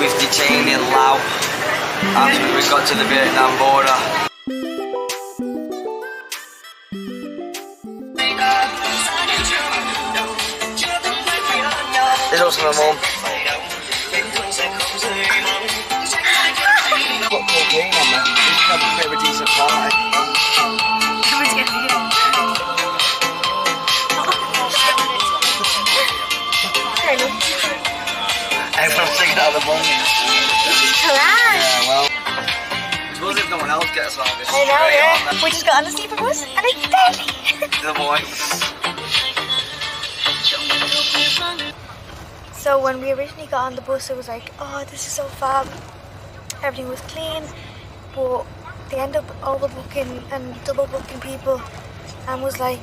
We've detained in Laos after we got to the Vietnam border. This is also my mum. Got cocaine on me. We should have a bit of a decent party. Everyone's taking out the bum. This is collage. Yeah, well. I suppose if no one else gets on this. I know, yeah. We just got on the sleeper bus and it's deadly. The boys. So when we originally got on the bus, it was like, oh, this is so fab. Everything was clean, but they end up overbooking and double booking people, and was like,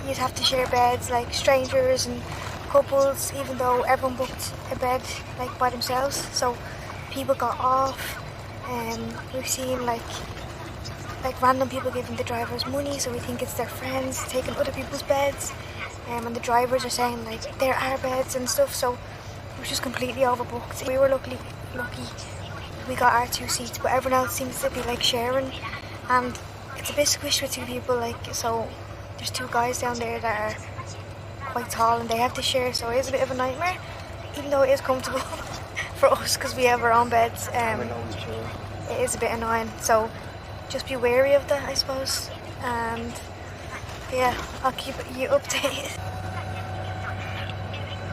you'd have to share beds like strangers and couples, even though everyone booked a bed like by themselves. So people got off, and we've seen like random people giving the drivers money, so we think it's their friends taking other people's beds, and the drivers are saying like they're our beds and stuff. So it was just completely overbooked. We were lucky we got our 2 seats, but everyone else seems to be like sharing, and it's a bit squished with 2 people, like, so there's 2 guys down there that are quite tall and they have to share, so it is a bit of a nightmare, even though it is comfortable for us because we have our own beds. It is a bit annoying, so just be wary of that, I suppose, and yeah, I'll keep you updated.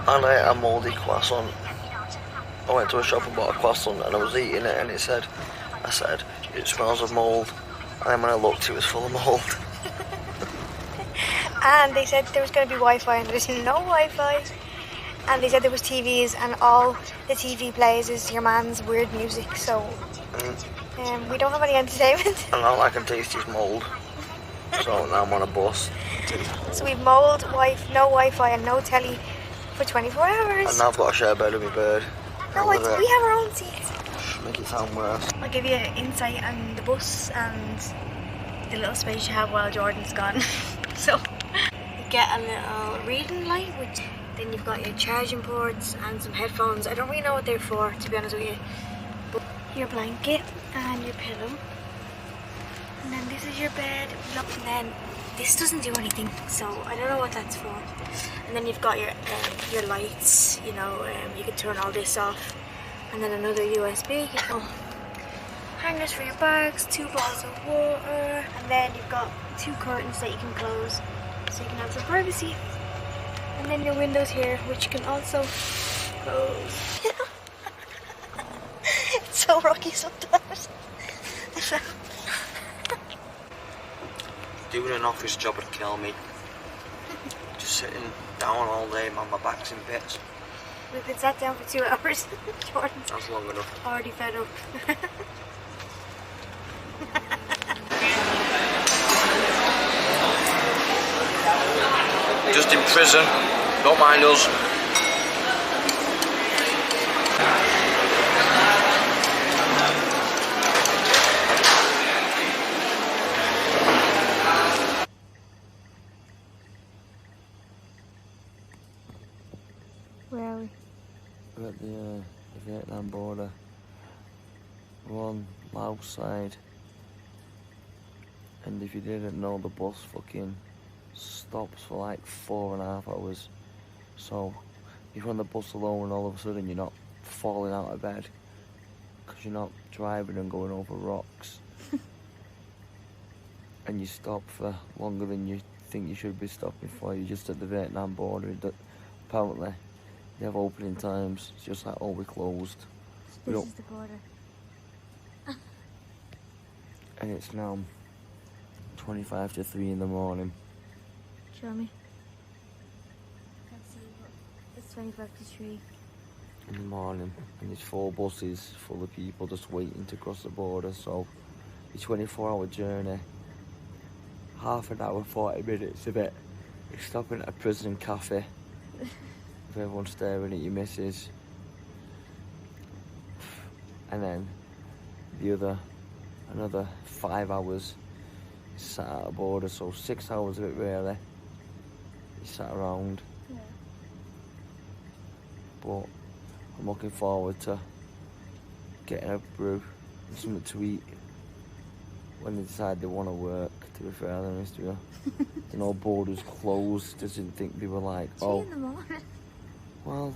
I ate a mouldy croissant. I went to a shop and bought a croissant and I was eating it and I said, it smells of mould. And then when I looked, it was full of mould. And they said there was going to be Wi-Fi and there's no Wi-Fi. And they said there was TVs and all the TV plays is your man's weird music, so we don't have any entertainment. And all I can taste is mould. So now I'm on a bus. So we've mould, no Wi-Fi and no telly for 24 hours. And now I've got to share a bed with my bird. No, we have our own seats. Make it sound worse. I'll give you an insight on the bus and the little space you have while Jordan's gone. So you get a little reading light, which then you've got your charging ports and some headphones. I don't really know what they're for, to be honest with you. But your blanket and your pillow. And then this is your bed. And then this doesn't do anything, so I don't know what that's for. And then you've got your lights, you know, you can turn all this off. And then another USB, hangers for your bags, 2 bottles of water. And then you've got 2 curtains that you can close, so you can have some privacy. And then your windows here, which you can also close. It's so rocky sometimes. Doing an office job would kill me. Just sitting down all day, man, my back's in bits. We've been sat down for 2 hours. Jordan's That's long enough. already fed up. Just in prison, don't mind us. Where are we? We're at the Vietnam border. We're on Laos side. And if you didn't know, the bus fucking stops for like 4.5 hours. So if you're on the bus alone and all of a sudden you're not falling out of bed because you're not driving and going over rocks and you stop for longer than you think you should be stopping for, you're just at the Vietnam border. Apparently they have opening times. It's just like, oh, we're closed. This is the border. And it's now 25 to 3 in the morning. Show me. Can't see, but it's 25 to 3. In the morning, and there's 4 buses full of people just waiting to cross the border. So the 24-hour journey, half an hour, 40 minutes of it is stopping at a prison cafe with everyone staring at your missus, and then another 5 hours sat at a border, so 6 hours of it really. You sat around. Yeah. But I'm looking forward to getting a brew and something to eat when they decide they want to work, to be fair, honest with you. You know, borders closed, just didn't think they were like, oh, in the morning. well,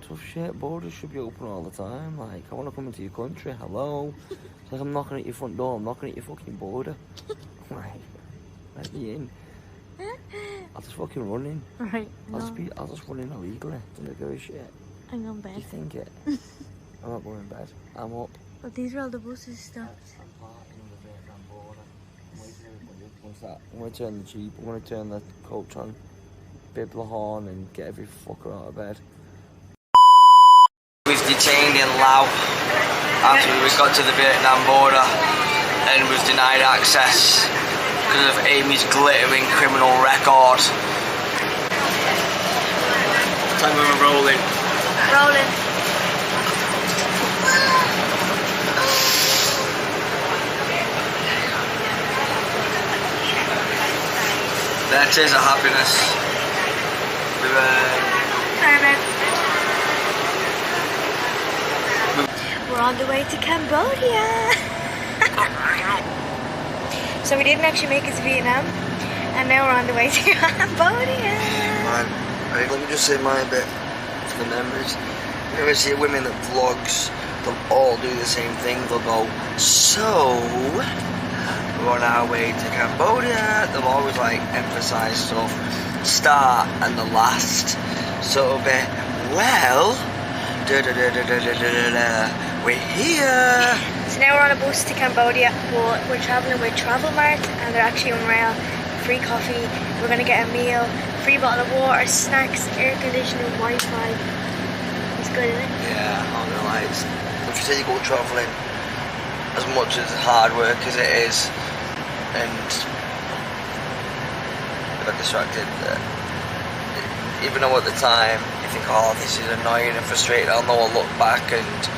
tough shit, borders should be open all the time. Like, I want to come into your country, hello. It's like I'm knocking at your front door, I'm knocking at your fucking border. Like, let me in. I'll just fucking run in. Right. I'll just run in illegally. Don't give a shit. I'm going bed. You think it? I'm not going to bed. I'm up. But these are all the buses stopped. I'm parking on the Vietnam border. I'm waiting for everybody. What's that? I'm going to turn the Jeep. I'm going to turn the coach on, bib the horn, and get every fucker out of bed. We was detained in Laos after we got to the Vietnam border and was denied access because of Amy's glittering criminal record. Time we were rolling. Rolling. There tears of happiness. We We're on the way to Cambodia. So we didn't actually make it to Vietnam, and now we're on the way to Cambodia. Man, let me just say my bit for the memories. You ever see women that vlogs, they'll all do the same thing. They'll go, so we're on our way to Cambodia. They'll always like emphasize stuff, start and the last. So it'll be, well, we're here. So now we're on a bus to Cambodia, but we're travelling with Travel Mart, and they're actually unreal. Free coffee, we're going to get a meal, free bottle of water, snacks, air conditioning, Wi-Fi. It's good, isn't it? Yeah, I'm not gonna lie. If you say you go travelling, as much as hard work as it is, and I got distracted, even though at the time you think, oh, this is annoying and frustrating, I'll know I'll look back, and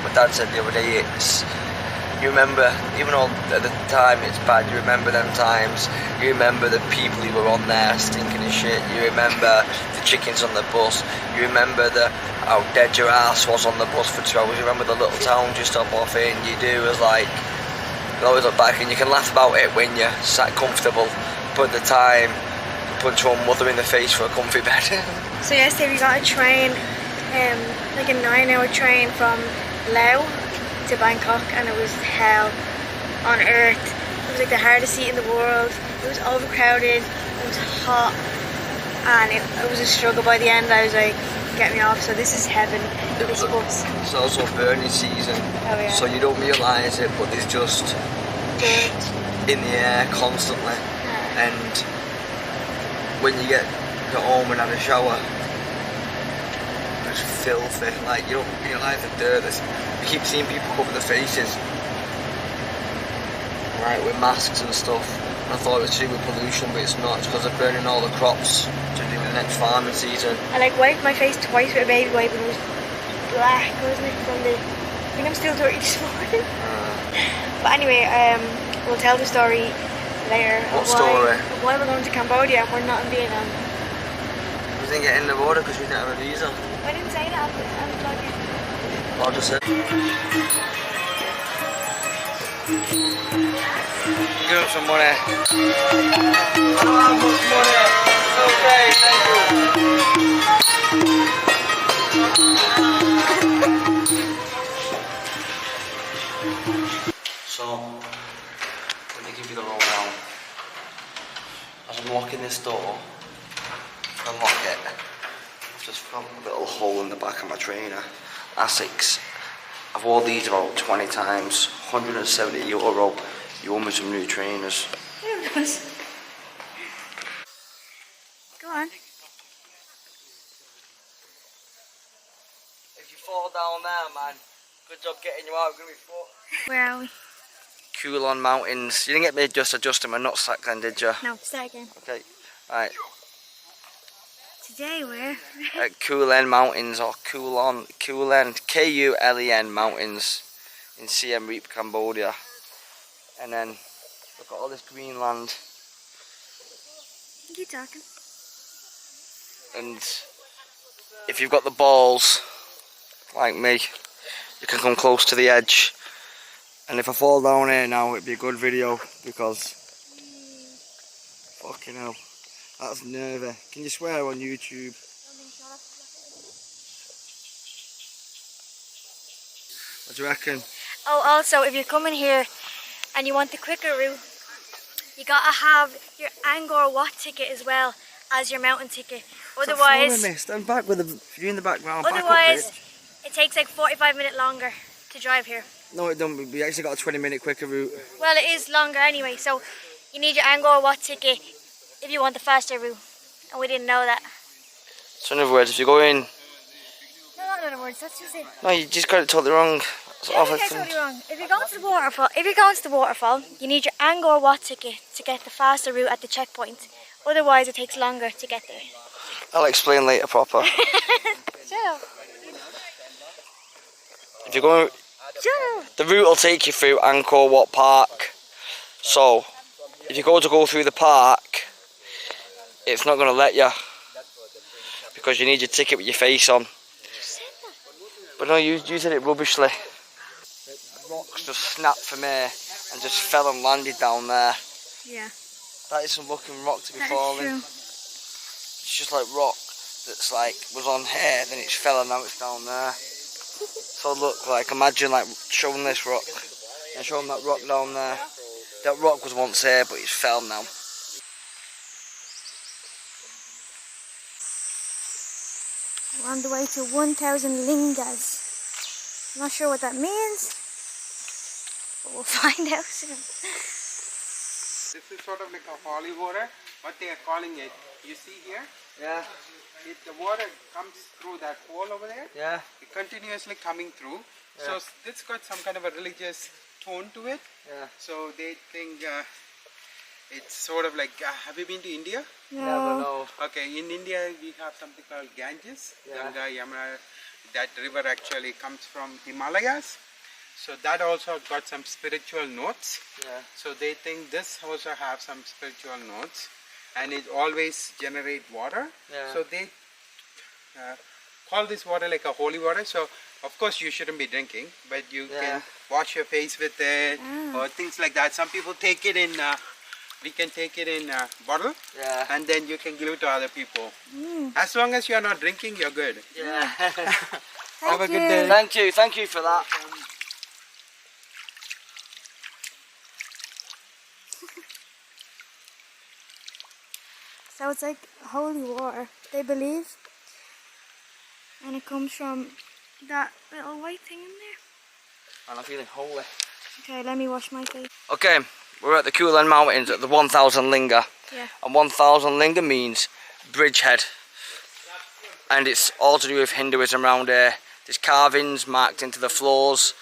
my dad said the other day, you remember, even though at the time it's bad, you remember them times, you remember the people who were on there stinking of shit, you remember the chickens on the bus, you remember how dead your ass was on the bus for 2 hours, you remember the little towns you stop off in, you do as like, you always look back and you can laugh about it when you're sat comfortable, but at the time, you punch your own mother in the face for a comfy bed. So yesterday we got a train, like a 9-hour train from Laos to Bangkok, and it was hell on earth. It was like the hardest seat in the world. It was overcrowded, it was hot, and it was a struggle. By the end I was like, get me off. So this is heaven, this bus. It's also burning season, Oh yeah. so you don't realise it, but there's just Dirt. in the air constantly, Yeah. and when you get home and have a shower, it's filthy. Like, you don't realise the dirt. You keep seeing people cover their faces, right, with masks and stuff. And I thought it was to do with pollution, but it's not. It's because they're burning all the crops to do with the next farming season. I like wiped my face twice with a baby wipe, and it was black, wasn't it? From the, I think I'm still dirty this morning. But anyway, we'll tell the story later. What story? Of why we're going to Cambodia and we're not in Vietnam. We didn't get in the border because we didn't have a visa. I didn't say that, but I'm vlogging. I'll just say. Give him some money. I don't have much money. Okay, thank you. So, let me give you the lowdown. As I'm locking this door, to unlock it, I've just found a little hole in the back of my trainer. Asics. I've worn these about 20 times, €170. You owe me some new trainers. Go on. If you fall down there, man, good job getting you out. We're gonna be fucked. Where are we? Kulon Mountains. You didn't get me just adjusting my nutsack then, did you? No, start again. Okay, right. Today we're At Kulen Mountains, or Kulen, Kulen Mountains in Siem Reap, Cambodia. And then look at all this green land. keep talking. And if you've got the balls, like me, you can come close to the edge. And if I fall down here now, it'd be a good video because fucking hell, that's nervy. Can you swear on YouTube? What do you reckon? Oh, also, if you're coming here and you want the quicker route, you gotta have your Angkor Wat ticket as well as your mountain ticket. Otherwise, stand back with the view in the background. Otherwise, it takes like 45 minutes longer to drive here. No, it don't. We actually got a 20-minute quicker route. Well, it is longer anyway, so you need your Angkor Wat ticket if you want the faster route. And we didn't know that. So in other words, if you go in... No, not in other words, that's just it. No, you just got it totally wrong. Yeah, you got totally wrong. If you're going to the waterfall, you need your Angkor Wat ticket to get the faster route at the checkpoint. Otherwise, it takes longer to get there. I'll explain later proper. Shut up. If you're going... The route will take you through Angkor Wat Park. So, if you go through the park, it's not going to let you. Because you need your ticket with your face on. But no, you said it rubbishly. The rocks just snapped from here and just fell and landed down there. Yeah. That is some looking rock to be falling. True. It's just like rock that's like was on here, then it's fell and now it's down there. So look, like imagine like showing this rock and showing that rock down there. That rock was once here, but it's fell now. We're on the way to 1,000 lingas. I'm not sure what that means, but we'll find out soon. This is sort of like a holy water, what they are calling it. You see here? Yeah. The water comes through that hole over there. Yeah. It continuously coming through. Yeah. So this got some kind of a religious tone to it. Yeah. So they think it's sort of like, have you been to India? Never know. Okay, in India we have something called Ganges. Yeah. Ganga, Yamuna. That river actually comes from Himalayas. So that also got some spiritual notes. Yeah. So they think this also have some spiritual notes, and it always generate water. Yeah. So they call this water like a holy water. So of course you shouldn't be drinking, but you can wash your face with it or things like that. Some people take it in. We can take it in a bottle, and then you can give it to other people. As long as you are not drinking, you're good. Yeah. Have a good day. Thank you for that. So it's like holy water, they believe. And it comes from that little white thing in there. And I'm feeling holy. Okay, let me wash my face. Okay, we're at the Kulen Mountains at the 1,000 linga. Yeah. And 1,000 linga means bridgehead. And it's all to do with Hinduism around here. There's carvings marked into the floors.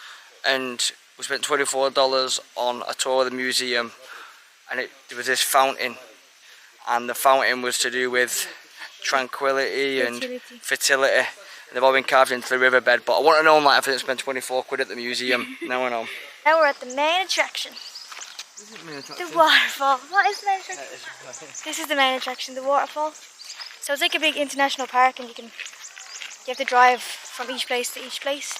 And we spent $24 on a tour of the museum. And there was this fountain. And the fountain was to do with tranquility and fertility. And they've all been carved into the riverbed. But I want to know, like, if I didn't spend 24 quid at the museum. Now I know. Now we're at the main attraction. The waterfall. What is the main attraction? This is the main attraction, the waterfall. So it's like a big international park, and you have to drive from each place to each place.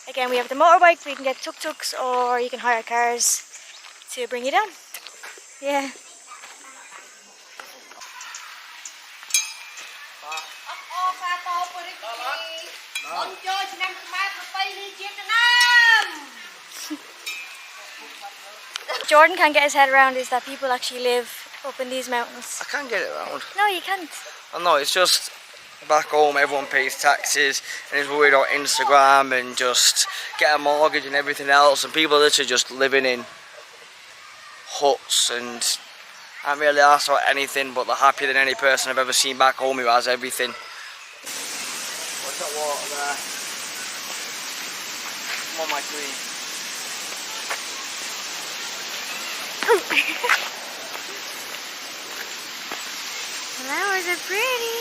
Again, we have the motorbike, we can get tuk-tuks, or you can hire cars to bring you down. Yeah. Jordan can't get his head around is that people actually live up in these mountains. I can't get it around. No, you can't. I know, it's just back home everyone pays taxes and is worried about Instagram and just get a mortgage and everything else, and people are literally just living in huts and aren't really asked about anything, but they're happier than any person I've ever seen back home who has everything. What's that water there? Come on, my queen. Flowers are pretty.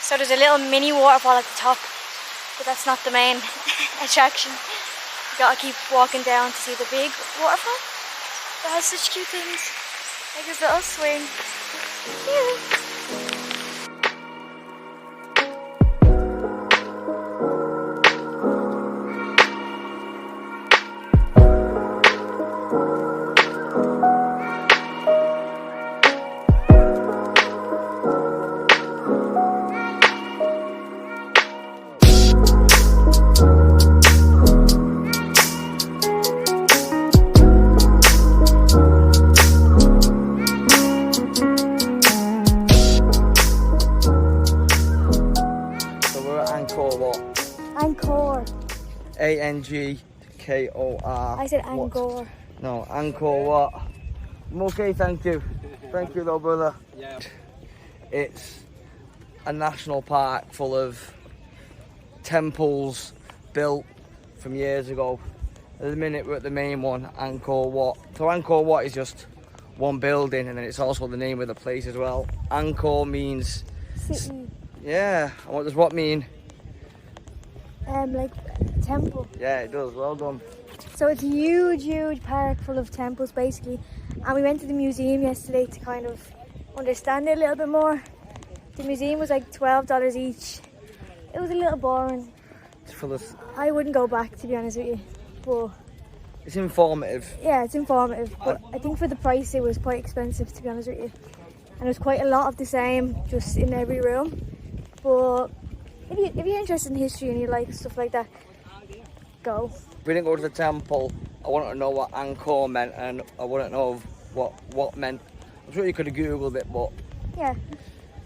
So there's a little mini waterfall at the top, but that's not the main attraction. You gotta keep walking down to see the big waterfall that has such cute things, like this little swing. Cute. A-N-G-K-O-R. I said What? Angkor. No, Angkor what? I'm okay, thank you. Thank you though, brother. Yeah. It's a national park full of temples built from years ago. At the minute we're at the main one, Angkor Wat. So Angkor Wat is just one building, and then it's also the name of the place as well. Angkor means... City. Yeah, and what does what mean? Like temple. Yeah, it does, well done. So it's a huge park full of temples basically. And we went to the museum yesterday to kind of understand it a little bit more. The museum was like $12 each. It was a little boring. It's full of... I wouldn't go back, to be honest with you. But It's informative. yeah, it's informative. But I think for the price it was quite expensive, to be honest with you. And there's quite a lot of the same just in every room. But if you're interested in history and you like stuff like that, go. We didn't go to the temple. I wanted to know what Angkor meant, and I wouldn't know what meant. I'm sure you could have googled it, but Yeah,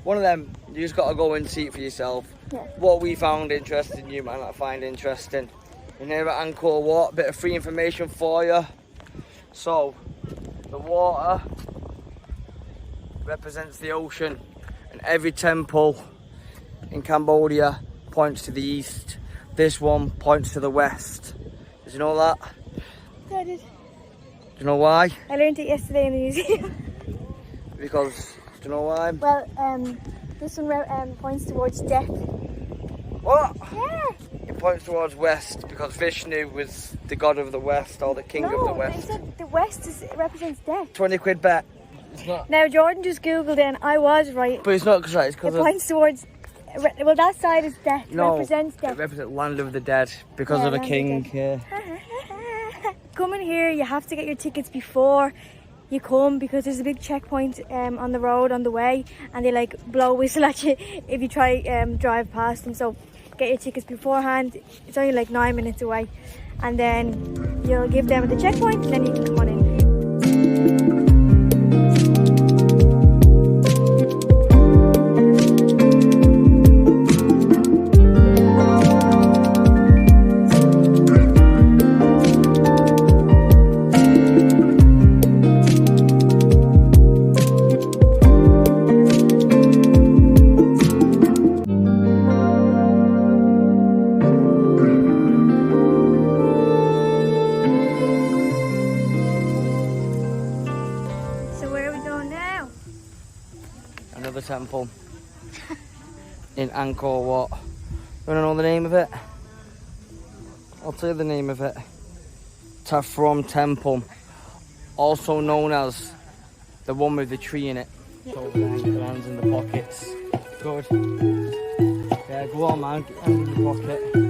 one of them, you just got to go and see it for yourself. yeah. What we found interesting, you might not find interesting. And here at Angkor Wat, a bit of free information for you. So, the water represents the ocean, and every temple in Cambodia points to the east. This one points to the west. Did you know that? I did. Do you know why? I learned it yesterday in the museum. Because, do you know why? Well, this one points towards death. What? Yeah. It points towards west because Vishnu was the god of the west, or the king of the No, they west. said the west represents death. 20 quid bet. It's not. Now Jordan just googled it and I was right. But it's not because it's It because of... points towards. Well, that side is death. No, Represents it death. represents land of the dead because Yeah, of a land of king. the Yeah. Coming here, you have to get your tickets before you come because there's a big checkpoint on the road on the way, and they like blow a whistle at you if you try drive past them. So get your tickets beforehand. It's only like 9 minutes away, and then you'll give them at the checkpoint, and then you can come on in. Another temple in Angkor Wat. You want to know the name of it? I'll tell you the name of it. Taphrom Temple, also known as the one with the tree in it. So the hands in the pockets. Good. Yeah, go on man, get hands in the pocket.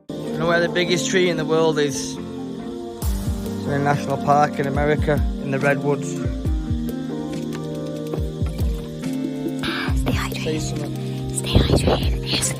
You know where the biggest tree in the world is? It's in a national park in America, in the Redwoods. Stay hydrated. Say something. Stay hydrated. Yes.